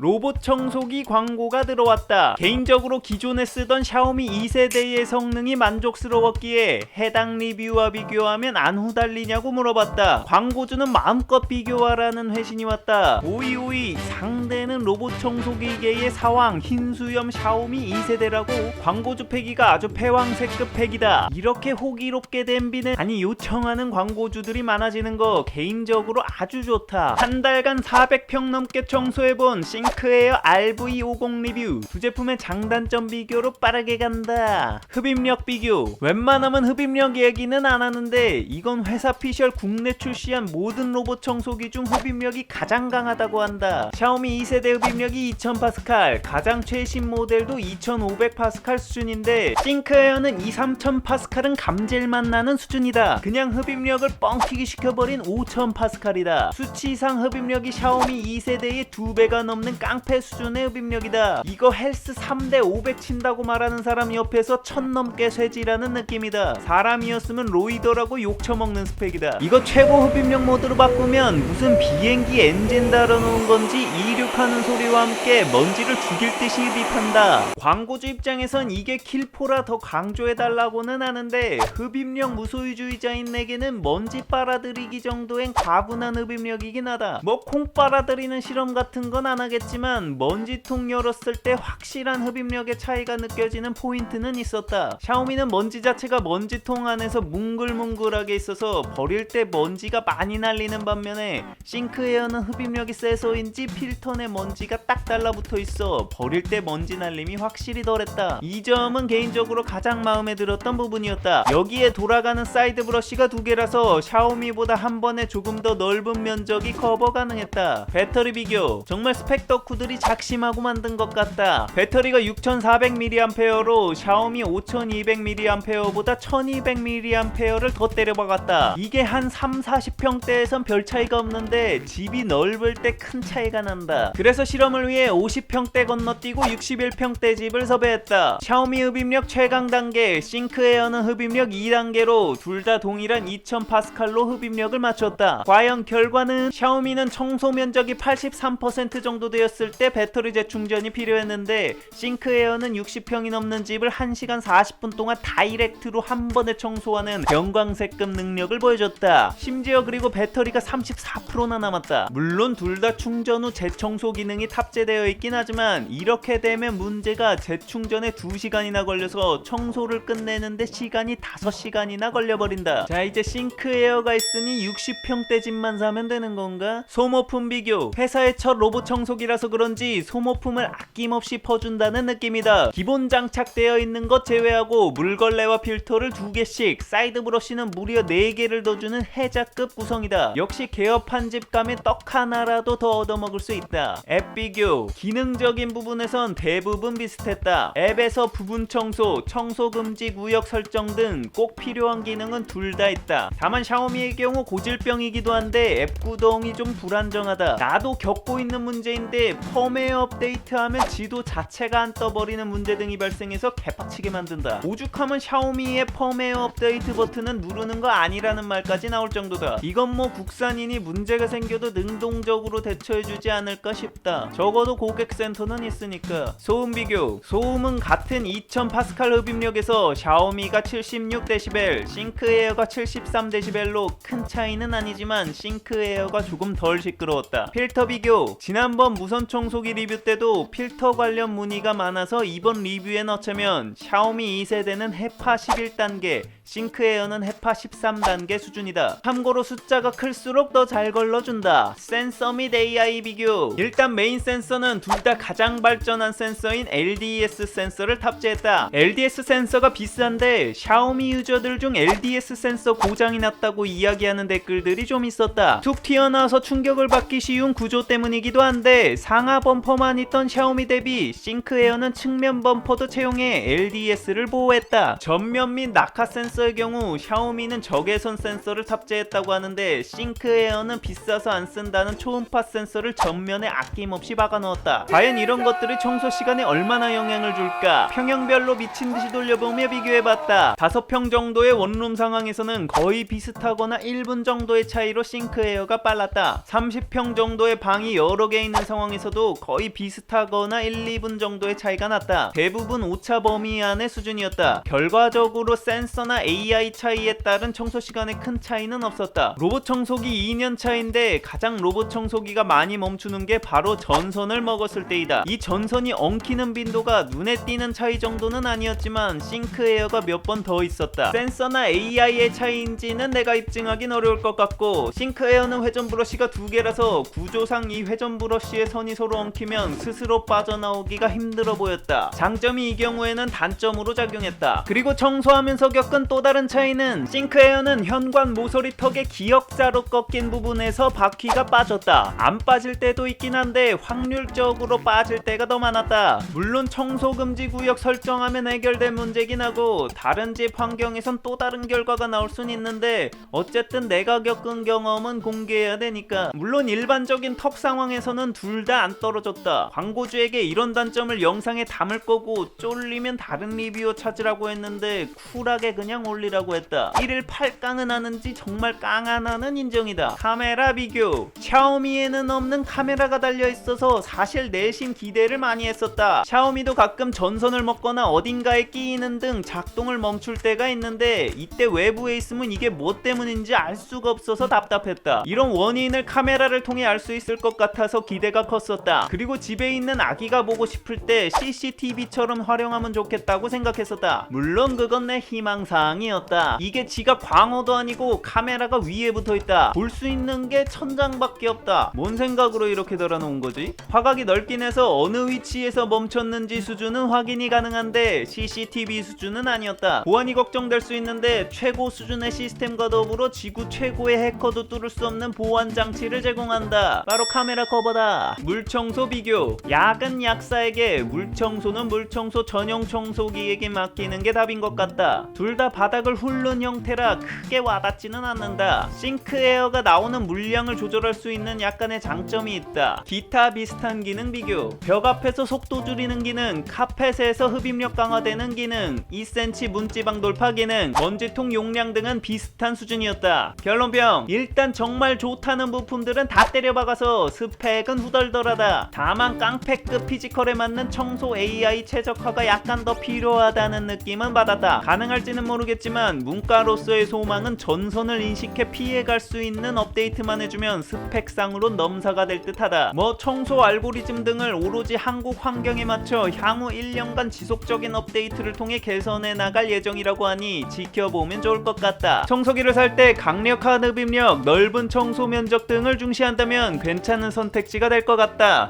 로봇 청소기 광고가 들어왔다. 개인적으로 기존에 쓰던 샤오미 2세대의 성능이 만족스러웠기에 해당 리뷰와 비교하면 안 후달리냐고 물어봤다. 광고주는 마음껏 비교하라는 회신이 왔다. 오이오이, 상대는 로봇 청소기계의 사왕 흰수염 샤오미 2세대라고. 광고주 패기가 아주 패왕색급 패기다. 이렇게 호기롭게 댐비는 아니 요청하는 광고주들이 많아지는 거 개인적으로 아주 좋다. 한 달간 400평 넘게 청소해본 싱크에어 RV50 리뷰. 두 제품의 장단점 비교로 빠르게 간다. 흡입력 비교. 웬만하면 흡입력 얘기는 안 하는데 이건 회사 피셜 국내 출시한 모든 로봇 청소기 중 흡입력이 가장 강하다고 한다. 샤오미 2세대 흡입력이 2000파스칼, 가장 최신 모델도 2500파스칼 수준인데 싱크에어는 2-3000파스칼은 감질만 나는 수준이다. 그냥 흡입력을 뻥튀기 시켜버린 5000파스칼이다. 수치상 흡입력이 샤오미 2세대의 2배가 넘는 깡패 수준의 흡입력이다. 이거 헬스 3대 500 친다고 말하는 사람 옆에서 1000 넘게 쇠지라는 느낌이다. 사람이었으면 로이더라고 욕처먹는 스펙이다. 이거 최고 흡입력 모드로 바꾸면 무슨 비행기 엔진 달아놓은 건지 이륙하는 소리와 함께 먼지를 죽일 듯이 흡입한다. 광고주 입장에선 이게 킬포라 더 강조해달라고는 하는데 흡입력 무소유주의자인 내게는 먼지 빨아들이기 정도엔 과분한 흡입력이긴 하다. 뭐 콩 빨아들이는 실험 같은 건 안 하겠지만 먼지통 열었을 때 확실한 흡입력의 차이가 느껴지는 포인트는 있었다. 샤오미는 먼지 자체가 먼지통 안에서 뭉글뭉글하게 있어서 버릴 때 먼지가 많이 날리는 반면에 싱크에어는 흡입력이 세서인지 필터 내 먼지가 딱 달라붙어 있어 버릴 때 먼지 날림이 확실히 덜했다. 이 점은 개인적으로 가장 마음에 들었던 부분이었다. 여기에 돌아가는 사이드 브러쉬가 2개라서 샤오미보다 한 번에 조금 더 넓은 면적이 커버 가능했다. 배터리 비교. 정말 스펙 덕후들이 작심하고 만든 것 같다. 배터리가 6400mAh로 샤오미 5200mAh보다 1200mAh를 더 때려박았다. 이게 한 3-40평대에선 별 차이가 없는데 집이 넓을 때 큰 차이가 난다. 그래서 실험을 위해 50평대 건너뛰고 61평대 집을 섭외했다. 샤오미 흡입력 최강 단계, 싱크에어는 흡입력 2단계로 둘 다 동일한 2000파스칼로 흡입력을 맞췄다. 과연 결과는 샤오미는 청소 면적이 83% 정도 되었을 때 배터리 재충전이 필요했는데 싱크에어는 60평이 넘는 집을 1시간 40분 동안 다이렉트로 한 번에 청소하는 경광색급 능력을 보여줬다. 심지어 그리고 배터리가 34%나 남았다. 물론 둘 다 충전 후 재청소 기능이 탑재되어 있긴 하지만 이렇게 되면 문제가 재충전에 2시간이나 걸려서 청소를 끝내는데 시간이 5시간이나 걸려버린다. 자, 이제 싱크에어가 있으니 60평대 집만 사면 되는 건가? 소모품 비교. 회사의 첫 로봇 청소기라서 그런지 소모품을 아낌없이 퍼준다는 느낌이다. 기본 장착되어 있는 것 제외하고 물걸레와 필터를 2개씩, 사이드 브러쉬는 무려 4개를 더 주는 혜자급 구성이다. 역시 개업한 집 가면 떡 하나라도 더 얻어먹을 수 있다. 앱 비교. 기능적인 부분에선 대부분 비슷했다. 앱에서 부분 청소, 청소 금지 구역 설정 등 꼭 필요한 기능은 둘 다 있다. 다만 샤오미의 경우 고질병이기도 한데 앱 구동이 좀 불안정하다. 나도 겪고 있는 문제인데 펌웨어 업데이트하면 지도 자체가 안 떠버리는 문제 등이 발생해서 개빡치게 만든다. 오죽하면 샤오미의 펌웨어 업데이트 버튼은 누르는 거 아니라는 말까지 나올 정도다. 이건 뭐 국산이니 문제가 생겨도 능동적으로 대처해주지 않을까 싶다. 적어도 고객센터는 있으니까. 소음 비교. 소음은 같은 2000파스칼 흡입력에서 샤오미가 76dB, 싱크에어가 73dB로 큰 차이는 아니지만 싱크에어가 조금 덜 시끄러웠다. 필터 비교. 지난번 무선 청소기 리뷰 때도 필터 관련 문의가 많아서 이번 리뷰에 넣자면 샤오미 2세대는 헤파 11단계, 싱크에어는 헤파 13단계 수준이다. 참고로 숫자가 클수록 더 잘 걸러준다. 센서 및 AI 비교. 일단 메인 센서는 둘 다 가장 발전한 센서인 LDS 센서를 탑재했다. LDS 센서가 비싼데 샤오미 유저들 중 LDS 센서 고장이 났다고 이야기하는 댓글들이 좀 있었다. 툭 튀어나와서 충격을 받기 쉬운 구조 때문이기도 한데 상하 범퍼만 있던 샤오미 대비 싱크에어는 측면 범퍼도 채용해 LDS를 보호했다. 전면 및 낙하 센서 센서의 경우 샤오미는 적외선 센서를 탑재했다고 하는데 싱크에어는 비싸서 안 쓴다는 초음파 센서를 전면에 아낌없이 박아넣었다. 과연 이런 것들이 청소 시간에 얼마나 영향을 줄까? 평형별로 미친듯이 돌려보며 비교해봤다. 5평 정도의 원룸 상황에서는 거의 비슷하거나 1분 정도의 차이로 싱크에어가 빨랐다. 30평 정도의 방이 여러 개 있는 상황에서도 거의 비슷하거나 1, 2분 정도의 차이가 났다. 대부분 오차 범위 안의 수준이었다. 결과적으로 센서나 AI 차이에 따른 청소 시간에 큰 차이는 없었다. 로봇 청소기 2년 차인데 가장 로봇 청소기가 많이 멈추는 게 바로 전선을 먹었을 때이다. 이 전선이 엉키는 빈도가 눈에 띄는 차이 정도는 아니었지만 싱크에어가 몇 번 더 있었다. 센서나 AI의 차이인지는 내가 입증하긴 어려울 것 같고, 싱크에어는 회전 브러쉬가 2개라서 구조상 이 회전 브러쉬의 선이 서로 엉키면 스스로 빠져나오기가 힘들어 보였다. 장점이 이 경우에는 단점으로 작용했다. 그리고 청소하면서 겪은 또 다른 차이는 싱크에어는 현관 모서리 턱의 기역자로 꺾인 부분에서 바퀴가 빠졌다. 안 빠질 때도 있긴 한데 확률적으로 빠질 때가 더 많았다. 물론 청소 금지 구역 설정하면 해결될 문제긴 하고 다른 집 환경에선 또 다른 결과가 나올 순 있는데 어쨌든 내가 겪은 경험은 공개해야 되니까. 물론 일반적인 턱 상황에서는 둘 다 안 떨어졌다. 광고주에게 이런 단점을 영상에 담을 거고 쫄리면 다른 리뷰어 찾으라고 했는데 쿨하게 그냥 올리라고 했다. 1일 8강은 하는지 정말 깡 하나는 인정이다. 카메라 비교. 샤오미에는 없는 카메라가 달려있어서 사실 내심 기대를 많이 했었다. 샤오미도 가끔 전선을 먹거나 어딘가에 끼이는 등 작동을 멈출 때가 있는데 이때 외부에 있으면 이게 뭐 때문인지 알 수가 없어서 답답했다. 이런 원인을 카메라를 통해 알 수 있을 것 같아서 기대가 컸었다. 그리고 집에 있는 아기가 보고 싶을 때 CCTV처럼 활용하면 좋겠다고 생각했었다. 물론 그건 내 희망사항이었다. 이게 지가 광어도 아니고 카메라가 위에 붙어있다. 볼 수 있는 게 천장밖에 없다. 뭔 생각으로 이렇게 달아놓은 거지? 화각이 넓긴 해서 어느 위치에서 멈췄는지 수준은 확인이 가능한데 CCTV 수준은 아니었다. 보안이 걱정될 수 있는데 최고 수준의 시스템과 더불어 지구 최고의 해커도 뚫을 수 없는 보안 장치를 제공한다. 바로 카메라 커버다. 물청소 비교. 야근 약사에게 물청소는 물청소 전용 청소기에게 맡기는 게 답인 것 같다. 둘 다 바닥을 훑는 형태라 크게 와닿지는 않는다. 싱크에어가 나오는 물량을 조절할 수 있는 약간의 장점이 있다. 기타 비슷한 기능 비교. 벽 앞에서 속도 줄이는 기능, 카펫에서 흡입력 강화되는 기능, 2cm 문지방 돌파 기능, 먼지통 용량 등은 비슷한 수준이었다. 결론병. 일단 정말 좋다는 부품들은 다 때려박아서 스펙은 후덜덜하다. 다만 깡패급 피지컬에 맞는 청소 AI 최적화가 약간 더 필요하다는 느낌은 받았다. 가능할지는 모르겠지만 문과로서의 소망은 전선을 인식해 피해갈 수 있는 업데이트만 해주면 스펙상으론 넘사가 될 듯하다. 뭐 청소 알고리즘 등을 오로지 한국 환경에 맞춰 향후 1년간 지속적인 업데이트를 통해 개선해 나갈 예정이라고 하니 지켜보면 좋을 것 같다. 청소기를 살 때 강력한 흡입력, 넓은 청소 면적 등을 중시한다면 괜찮은 선택지가 될 것 같다.